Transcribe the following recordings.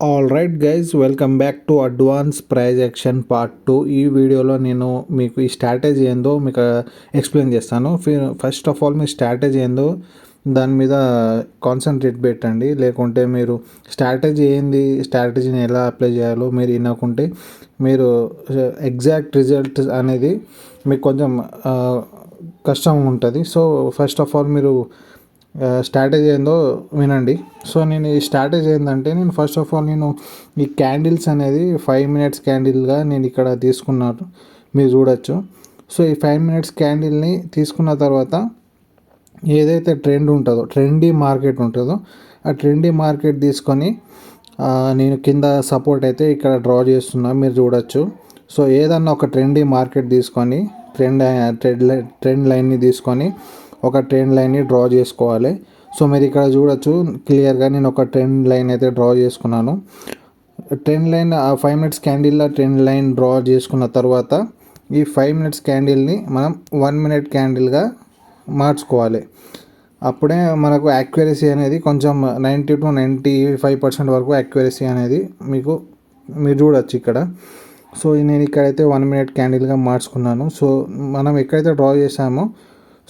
All right guys, welcome back to advance price action part 2. ఈ వీడియోలో నేను మీకు ఈ స్ట్రాటజీ ఏందో మీకు ఎక్స్ప్లెయిన్ చేస్తాను. First of all me strategy ఏందో దాని మీద కాన్సన్ట్రేట్ పెట్టండి. లేకుంటే మీరు స్ట్రాటజీని ఎలా అప్లై చేయాలో మీరు వినకుంటే మీరు ఎగ్జాక్ట్ రిజల్ట్ అనేది మీకు కొంచెం కష్టం ఉంటుంది. సో ఫస్ట్ ఆఫ్ ఆల్ మీరు స్ట్రాటజీ ఏందో వినండి. సో నేను ఈ స్ట్రాటజీ ఏంటంటే ఫస్ట్ ఆఫ్ ఆల్ ఈ క్యాండిల్స్ అనేది 5 minutes క్యాండిల్గా నేను ఇక్కడ తీసుకున్నాను, మీరు చూడొచ్చు. సో ఈ 5 minutes క్యాండిల్ని తీసుకున్న తర్వాత ఏదైతే ట్రెండీ మార్కెట్ ఉంటుందో ఆ ట్రెండీ మార్కెట్ తీసుకొని నేను కింద సపోర్ట్ అయితే ఇక్కడ డ్రా చేస్తున్నా, మీరు చూడొచ్చు. సో ఏదన్నా ఒక ట్రెండీ మార్కెట్ తీసుకొని ట్రెండ్ లైన్ని తీసుకొని ఒక ట్రెండ్ లైన్ని డ్రా చేసుకోవాలి. సో మీరు ఇక్కడ చూడొచ్చు క్లియర్గా నేను ఒక ట్రెండ్ లైన్ అయితే డ్రా చేసుకున్నాను. ట్రెండ్ లైన్ 5 minutes క్యాండిల్లో ట్రెండ్ లైన్ డ్రా చేసుకున్న తర్వాత ఈ 5 minutes క్యాండిల్ని మనం 1 minute క్యాండిల్గా మార్చుకోవాలి. అప్పుడే మనకు యాక్యురసీ అనేది కొంచెం 90 to 95% వరకు యాక్యురసీ అనేది మీరు చూడొచ్చు ఇక్కడ. సో నేను ఇక్కడైతే 1 minute క్యాండిల్గా మార్చుకున్నాను. సో మనం ఎక్కడైతే డ్రా చేసామో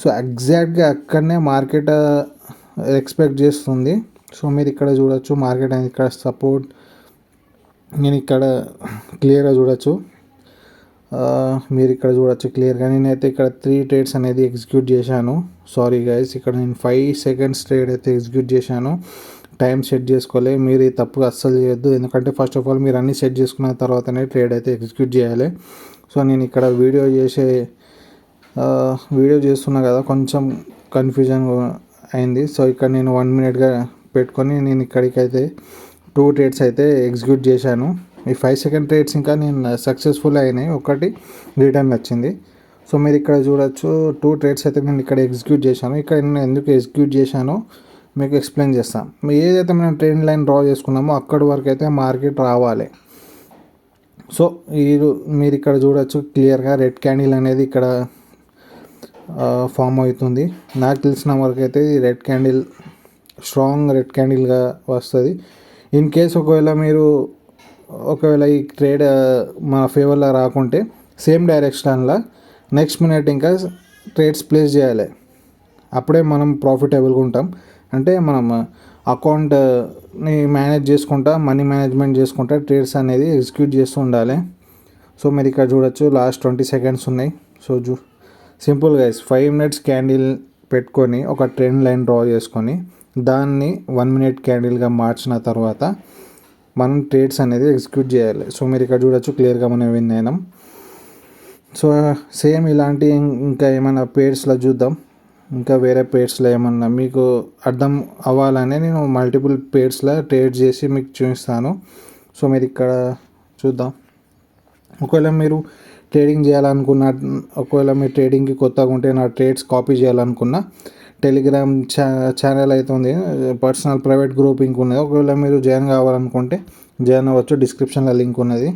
సో ఎగ్జాక్ట్గా అక్కడనే మార్కెట్ ఎక్స్పెక్ట్ చేస్తుంది. సో మీరు ఇక్కడ చూడొచ్చు మార్కెట్ అనేది ఇక్కడ సపోర్ట్ నేను ఇక్కడ క్లియర్గా చూడొచ్చు. మీరు ఇక్కడ చూడొచ్చు క్లియర్గా. నేనైతే ఇక్కడ 3 trades అనేది ఎగ్జిక్యూట్ చేశాను. సారీ గైస్, ఇక్కడ నేను 5 seconds ట్రేడ్ అయితే ఎగ్జిక్యూట్ చేశాను. టైం సెట్ చేసుకోలే. మీరు ఈ తప్పుగా అస్సలు చేయొద్దు, ఎందుకంటే ఫస్ట్ ఆఫ్ ఆల్ మీరు అన్నీ సెట్ చేసుకున్న తర్వాతనే ట్రేడ్ అయితే ఎగ్జిక్యూట్ చేయాలి. సో నేను ఇక్కడ వీడియో చేస్తున్నా కదా, కొంచెం కన్ఫ్యూజన్ అయింది. సో ఇక్కడ నేను 1 minute పెట్టుకొని నేను ఇక్కడికైతే 2 trades అయితే ఎగ్జిక్యూట్ చేశాను. ఈ 5 second ట్రేడ్స్ ఇంకా నేను సక్సెస్ఫుల్ అయినాయి, ఒకటి రిటర్న్ వచ్చింది. సో మీరు ఇక్కడ చూడొచ్చు 2 trades అయితే నేను ఇక్కడ ఎగ్జిక్యూట్ చేశాను. ఇక్కడ నేను ఎందుకు ఎగ్జిక్యూట్ చేశానో మీకు ఎక్స్ప్లెయిన్ చేస్తాను. ఏదైతే మనం ట్రెండ్ లైన్ డ్రా చేసుకున్నామో అక్కడి వరకు అయితే మార్కెట్ రావాలి. సో మీరు ఇక్కడ చూడొచ్చు క్లియర్గా రెడ్ క్యాండిల్ అనేది ఇక్కడ ఫామ్ అవుతుంది. నాకు తెలిసిన వరకు అయితే ఈ స్ట్రాంగ్ రెడ్ క్యాండిల్గా వస్తుంది. ఇన్ కేస్ ఒకవేళ ఈ ట్రేడ్ మన ఫేవర్లో రాకుంటే సేమ్ డైరెక్షన్లో నెక్స్ట్ మినిట్ ఇంకా ట్రేడ్స్ ప్లేస్ చేయాలి. అప్పుడే మనం ప్రాఫిటబుల్గా ఉంటాం. అంటే మనం అకౌంట్ని మేనేజ్ చేసుకుంటా, మనీ మేనేజ్మెంట్ చేసుకుంటా ట్రేడ్స్ అనేది ఎగ్జిక్యూట్ చేస్తూ ఉండాలి. సో మీరు ఇక్కడ చూడొచ్చు లాస్ట్ 20 seconds ఉన్నాయి. So simple guys, 5 minutes candle పెట్టుకొని ఒక ట్రెండ్ లైన్ డ్రా చేసుకొని దాన్ని 1 minute క్యాండిల్గా మార్చిన తర్వాత మనం ట్రేడ్స్ అనేది ఎగ్జిక్యూట్ చేయాలి. సో మీరు ఇక్కడ చూడొచ్చు క్లియర్గా మనం విన్ అయినాం. సో సేమ్ ఇలాంటి ఇంకా ఏమైనా పేర్స్లో చూద్దాం. ఇంకా వేరే పేర్స్లో ఏమన్నా మీకు అర్థం అవ్వాలని నేను మల్టిపుల్ పేర్స్లో ట్రేడ్ చేసి మీకు చూపిస్తాను. సో మీరు ఇక్కడ చూద్దాం. ఒకవేళ మీరు ట్రేడింగ్ చేయాలనుకున్న, ఒకవేళ మీరు ట్రేడింగ్కి కొత్తగా ఉంటే నా ట్రేడ్స్ కాపీ చేయాలనుకున్న టెలిగ్రామ్ ఛానల్ అయితే ఉంది, పర్సనల్ ప్రైవేట్ గ్రూపింగ్ ఉన్నది. ఒకవేళ మీరు జాయిన్ కావాలనుకుంటే జాయిన్ అవ్వచ్చు, డిస్క్రిప్షన్లో లింక్ ఉన్నది.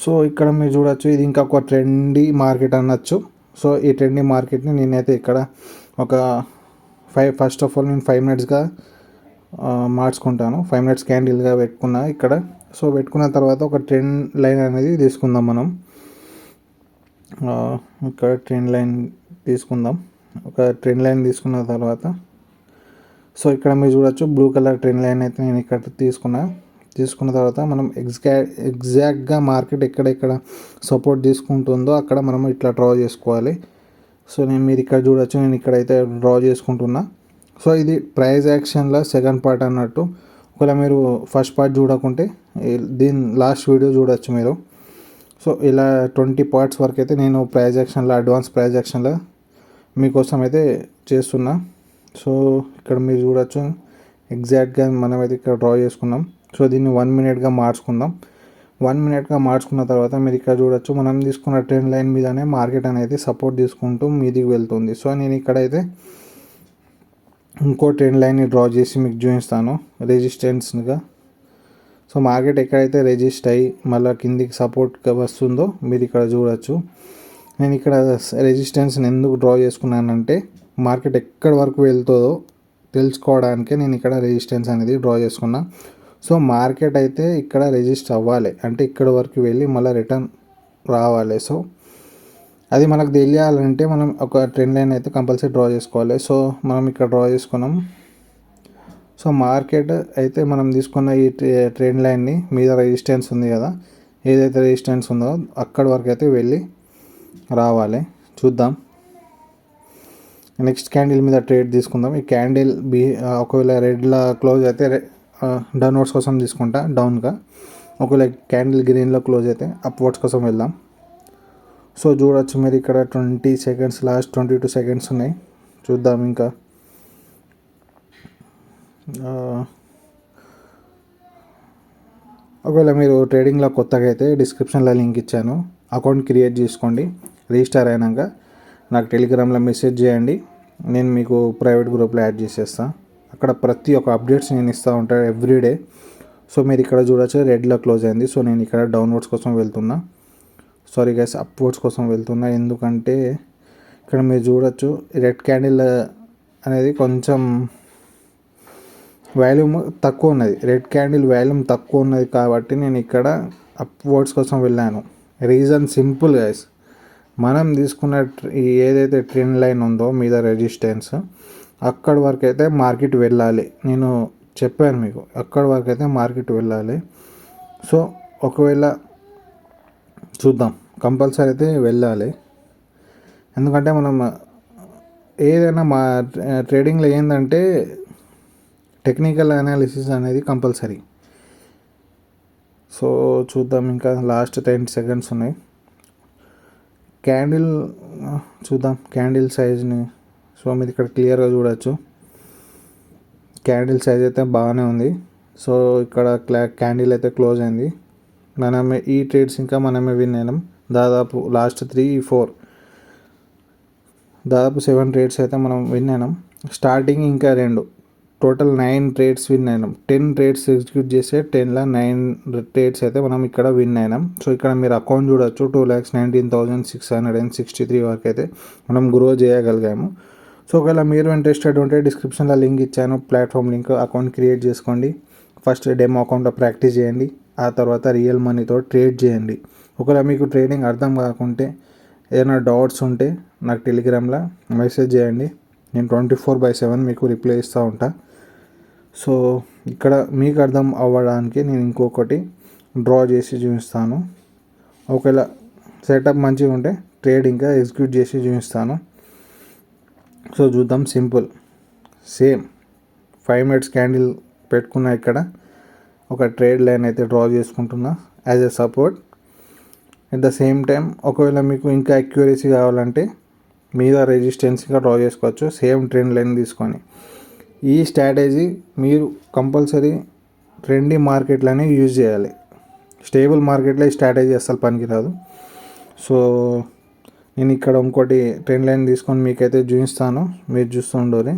సో ఇక్కడ మీరు చూడొచ్చు ఇది ఇంకా ఒక ట్రెండీ మార్కెట్ అనొచ్చు. సో ఈ ట్రెండీ మార్కెట్ని నేనైతే ఇక్కడ ఫస్ట్ ఆఫ్ ఆల్ నేను 5 minutesగా మార్చుకుంటాను. 5 minutes క్యాండిల్గా పెట్టుకున్నా ఇక్కడ. సో పెట్టుకున్న తర్వాత ఒక ట్రెండ్ లైన్ అనేది తీసుకుందాం మనం. ఇక్కడ ట్రెండ్ లైన్ తీసుకుందాం. ఒక ట్రెండ్ లైన్ తీసుకున్న తర్వాత సో ఇక్కడ మీరు చూడొచ్చు బ్లూ కలర్ ట్రెండ్ లైన్ అయితే నేను ఇక్కడ తీసుకున్న తర్వాత మనం ఎగ్జాక్ట్గా మార్కెట్ ఎక్కడెక్కడ సపోర్ట్ తీసుకుంటుందో అక్కడ మనం ఇట్లా డ్రా చేసుకోవాలి. సో మీరు ఇక్కడ చూడొచ్చు నేను ఇక్కడైతే డ్రా చేసుకుంటున్నా. సో ఇది ప్రైజ్ యాక్షన్లో సెకండ్ పార్ట్ అన్నట్టు. ఒకవేళ మీరు ఫస్ట్ పార్ట్ చూడకుంటే దీని లాస్ట్ వీడియో చూడొచ్చు మీరు. సో ఇలా 20 parts వరకు అయితే నేను అడ్వాన్స్ ప్రైజ్ యాక్షన్లో మీకోసం అయితే చేస్తున్నా. సో ఇక్కడ మీరు చూడొచ్చు ఎగ్జాక్ట్గా మనమైతే ఇక్కడ డ్రా చేసుకున్నాం. సో దీన్ని 1 minutగా మార్చుకుందాం. 1 minutగా మార్చుకున్న తర్వాత మీరు ఇక్కడ చూడొచ్చు మనం తీసుకున్న ట్రెండ్ లైన్ మీదనే మార్కెట్ అనేది సపోర్ట్ తీసుకుంటూ మీదికి వెళ్తుంది. సో నేను ఇక్కడైతే ఇంకో ట్రెండ్ లైన్ని డ్రా చేసి మీకు చూపిస్తాను రెసిస్టెన్స్గా. సో మార్కెట్ ఎక్కడైతే రెజిస్ట్ అయ్యి మళ్ళీ కిందికి సపోర్ట్గా వస్తుందో మీరు ఇక్కడ చూడొచ్చు. నేను ఇక్కడ రెసిస్టెన్స్ని ఎందుకు డ్రా చేసుకున్నానంటే మార్కెట్ ఎక్కడి వరకు వెళ్తుందో తెలుసుకోవడానికే నేను ఇక్కడ రెసిస్టెన్స్ అనేది డ్రా చేసుకున్నా. సో మార్కెట్ అయితే ఇక్కడ రిజిస్టర్ అవ్వాలి, అంటే ఇక్కడ వరకు వెళ్ళి మళ్ళీ రిటర్న్ రావాలి. సో అది మనకు తెలియాలంటే మనం ఒక ట్రెండ్ లైన్ అయితే కంపల్సరీ డ్రా చేసుకోవాలి. సో మనం ఇక్కడ డ్రా చేసుకున్నాం. సో మార్కెట్ అయితే మనం తీసుకున్న ఈ ట్రెండ్ లైన్ని మీద రెసిస్టెన్స్ ఉంది కదా, ఏదైతే రెసిస్టెన్స్ ఉందో అక్కడి వరకు అయితే వెళ్ళి రావాలి. చూద్దాం. నెక్స్ట్ క్యాండిల్ మీద ట్రేడ్ తీసుకుందాం. ఈ క్యాండిల్ ఒకవేళ రెడ్లో క్లోజ్ అయితే డౌన్వర్డ్స్ కోసం తీసుకుంటా డౌన్గా, ఒకవేళ క్యాండిల్ గ్రీన్లో క్లోజ్ అయితే అప్వర్డ్స్ కోసం వెళ్దాం. సో చూడొచ్చు మీరు ఇక్కడ 20 సెకండ్స్, లాస్ట్ 22 సెకండ్స్ ఉన్నాయి. చూద్దాం ఇంకా. ఒకవేళ మీరు ట్రేడింగ్లో కొత్తగా అయితే డిస్క్రిప్షన్లో లింక్ ఇచ్చాను, అకౌంట్ క్రియేట్ చేసుకోండి. రిజిస్టర్ అయినాక నాకు టెలిగ్రామ్లో మెసేజ్ చేయండి, నేను మీకు ప్రైవేట్ గ్రూప్లో యాడ్ చేసేస్తాను. అక్కడ ప్రతి ఒక్క అప్డేట్స్ నేను ఇస్తూ ఉంటాను ఎవ్రీడే. సో మీరు ఇక్కడ చూడొచ్చు రెడ్లో క్లోజ్ అయింది. సో నేను ఇక్కడ డౌన్వర్డ్స్ కోసం వెళ్తున్నా, సారీ గైస్ అప్వర్డ్స్ కోసం వెళ్తున్నా. ఎందుకంటే ఇక్కడ మీరు చూడొచ్చు రెడ్ క్యాండిల్ అనేది కొంచెం వాల్యూమ్ తక్కువ ఉన్నది, రెడ్ క్యాండిల్ వాల్యూమ్ తక్కువ ఉన్నది కాబట్టి నేను ఇక్కడ అప్వర్డ్స్ కోసం వెళ్ళాను. రీజన్ సింపుల్ గైస్, మనం తీసుకున్న ఏదైతే ట్రెండ్ లైన్ ఉందో మీద రెసిస్టెన్స్ అక్కడి వరకు అయితే మార్కెట్ వెళ్ళాలి. నేను చెప్పాను మీకు, అక్కడి వరకు అయితే మార్కెట్ వెళ్ళాలి. సో ఒకవేళ చూద్దాం, కంపల్సరీ అయితే వెళ్ళాలి. ఎందుకంటే మనం ఏదైనా మా ట్రేడింగ్లో ఏంటంటే టెక్నికల్ అనాలిసిస్ అనేది కంపల్సరీ. సో చూద్దాం, ఇంకా లాస్ట్ 10 సెకండ్స్ ఉన్నాయి. క్యాండిల్ చూద్దాం, క్యాండిల్ సైజ్ని. సో మీరు ఇక్కడ క్లియర్గా చూడవచ్చు క్యాండిల్ సైజ్ అయితే బాగానే ఉంది. సో ఇక్కడ క్యాండిల్ అయితే క్లోజ్ అయింది. మనమే ఈ ట్రేడ్స్ ఇంకా మనమే విన్ అయినాం. దాదాపు లాస్ట్ 3-4 దాదాపు 7 ట్రేడ్స్ అయితే మనం విన్ అయినాం. స్టార్టింగ్ ఇంకా 2, టోటల్ 9 ట్రేడ్స్ విన్ అయినాం. 10 ట్రేడ్స్ ఎగ్జిక్యూట్ చేస్తే 10లో 9 ట్రేడ్స్ అయితే మనం ఇక్కడ విన్ అయినాం. సో ఇక్కడ మీరు అకౌంట్ చూడొచ్చు, 2,19,663 వరకు అయితే మనం గ్రో చేయగలిగాము. సో ఒకవేళ మీరు ఇంట్రెస్టెడ్ ఉంటే డిస్క్రిప్షన్లో లింక్ ఇచ్చాను, ప్లాట్ఫామ్ లింక్, అకౌంట్ క్రియేట్ చేసుకోండి. ఫస్ట్ డెమో అకౌంట్లో ప్రాక్టీస్ చేయండి, ఆ తర్వాత రియల్ మనీతో ట్రేడ్ చేయండి. ఒకవేళ మీకు ట్రేడింగ్ అర్థం కాకుంటే, ఏదైనా డౌట్స్ ఉంటే నాకు టెలిగ్రామ్లో మెసేజ్ చేయండి, నేను 24/7 మీకు రిప్లై ఇస్తూ ఉంటా. సో ఇక్కడ మీకు అర్థం అవ్వడానికి నేను ఇంకొకటి డ్రా చేసి చూపిస్తాను. ఒకవేళ సెటప్ మంచిగా ఉంటే ట్రేడ్ ఇంకా ఎగ్జిక్యూట్ చేసి చూపిస్తాను. సో చూద్దాం, సింపుల్ సేమ్ 5 మినిట్స్ క్యాండిల్ పెట్టుకున్నా, ఇక్కడ ఒక ట్రేడ్ లైన్ అయితే డ్రా చేసుకుంటున్నా as a support. At the same time ఒకవేళ మీకు ఇంకా అక్యురసీ కావాలంటే మీద రెసిస్టెన్స్గా డ్రా చేసుకోవచ్చు, సేమ్ ట్రెండ్ లైన్ తీసుకొని. ఈ స్ట్రాటజీ మీరు కంపల్సరీ ట్రెండీ మార్కెట్లోనే యూజ్ చేయాలి. స్టేబుల్ మార్కెట్లో ఈ స్ట్రాటజీ అస్సలు పనికిరాదు. సో నేను ఇక్కడ ఇంకోటి ట్రెండ్ లైన్ తీసుకొని మీకైతే చూపిస్తాను, మీరు చూస్తుండోరే.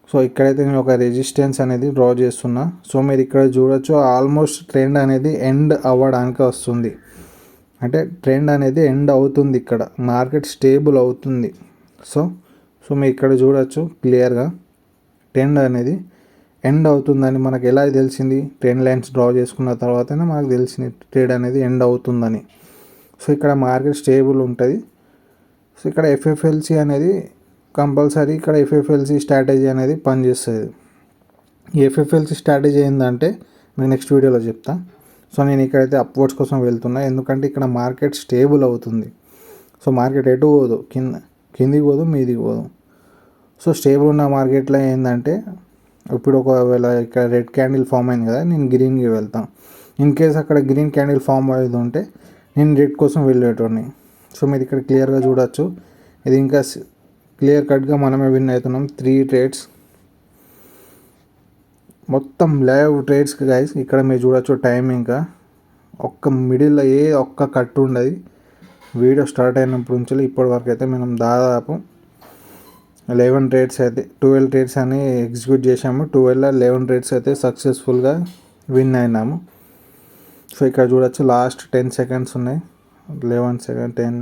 సో ఇక్కడైతే నేను ఒక రెసిస్టెన్స్ అనేది డ్రా చేస్తున్నా. సో మీరు ఇక్కడ చూడొచ్చు ఆల్మోస్ట్ ట్రెండ్ అనేది ఎండ్ అవ్వడానికి వస్తుంది, అంటే ట్రెండ్ అనేది ఎండ్ అవుతుంది, ఇక్కడ మార్కెట్ స్టేబుల్ అవుతుంది. సో మీరు ఇక్కడ చూడొచ్చు క్లియర్గా ట్రెండ్ అనేది ఎండ్ అవుతుందని మనకు ఎలా తెలిసింది, ట్రెండ్ లైన్స్ డ్రా చేసుకున్న తర్వాతనే మనకు తెలిసింది ట్రేడ్ అనేది ఎండ్ అవుతుందని. సో ఇక్కడ మార్కెట్ స్టేబుల్ ఉంటుంది. సో ఇక్కడ ఎఫ్ఎఫ్ఎల్సి అనేది కంపల్సరీ, ఇక్కడ ఎఫ్ఎఫ్ఎల్సి స్ట్రాటజీ అనేది పనిచేస్తుంది. ఈ ఎఫ్ఎఫ్ఎల్సి స్ట్రాటజీ ఏంటంటే మీకు నెక్స్ట్ వీడియోలో చెప్తా. సో నేను ఇక్కడైతే అప్వర్డ్స్ కోసం వెళ్తున్నా, ఎందుకంటే ఇక్కడ మార్కెట్ స్టేబుల్ అవుతుంది. సో మార్కెట్ ఎటు పోదు, కిందికి పోదు, మీదికి పోదు. సో స్టేబుల్ ఉన్న మార్కెట్లో ఏంటంటే ఇప్పుడు ఒకవేళ ఇక్కడ రెడ్ క్యాండిల్ ఫామ్ అయింది కదా, నేను గ్రీన్కి వెళ్తాను. ఇన్ కేస్ అక్కడ గ్రీన్ క్యాండిల్ ఫామ్ అయ్యేది ఉంటే నేను రెడ్ కోసం వెళ్ళేటోని. సో మీరు ఇక్కడ క్లియర్గా చూడొచ్చు, ఇది ఇంకా క్లియర్ కట్గా మనమే విన్ అవుతున్నాం. 3 ట్రేడ్స్ మొత్తం లైవ్ ట్రేడ్స్ గైస్. ఇక్కడ మీరు చూడొచ్చు టైం ఇంకా ఒక్క మిడిల్లో ఒక్క కట్ ఉండదు. వీడియో స్టార్ట్ అయినప్పటి నుంచి ఇప్పటి వరకు అయితే మనం దాదాపు 11 ట్రేడ్స్ అయితే 12 ట్రేడ్స్ అని ఎగ్జిక్యూట్ చేసాము. 12లో 11 ట్రేడ్స్ అయితే సక్సెస్ఫుల్గా విన్ అయినాము. సో ఇక్కడ చూడొచ్చు లాస్ట్ 10 సెకండ్స్ ఉన్నాయి, 11 సెకండ్ 10.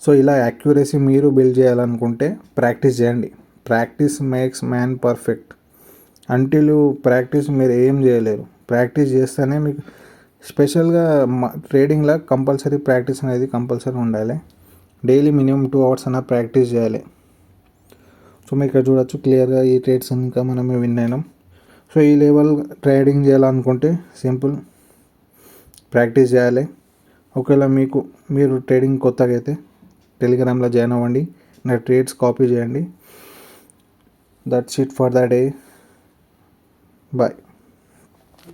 సో ఇలా యాక్యురసీ మీరు బిల్డ్ చేయాలనుకుంటే ప్రాక్టీస్ చేయండి. Practice makes man perfect. Until practice మీరు ఏం చేయలేరు. ప్రాక్టీస్ చేస్తేనే మీకు స్పెషల్గా ట్రేడింగ్లో కంపల్సరీ ప్రాక్టీస్ అనేది కంపల్సరీ ఉండాలి. డైలీ మినిమం 2 hours అన్న ప్రాక్టీస్ చేయాలి. సో మీకు ఇక్కడ చూడొచ్చు క్లియర్గా ఈ ట్రేడ్స్ ఇంకా మనమే విన్ అయినాం. సో ఈ లెవెల్ ట్రేడింగ్ చేయాలనుకుంటే సింపుల్ ప్రాక్టీస్ చేయాలి. ఒకవేళ మీరు ట్రేడింగ్ కొత్తగా అయితే టెలిగ్రామ్లో జాయిన్ అవ్వండి, నా ట్రేడ్స్ కాపీ చేయండి. That's it for the day. Bye.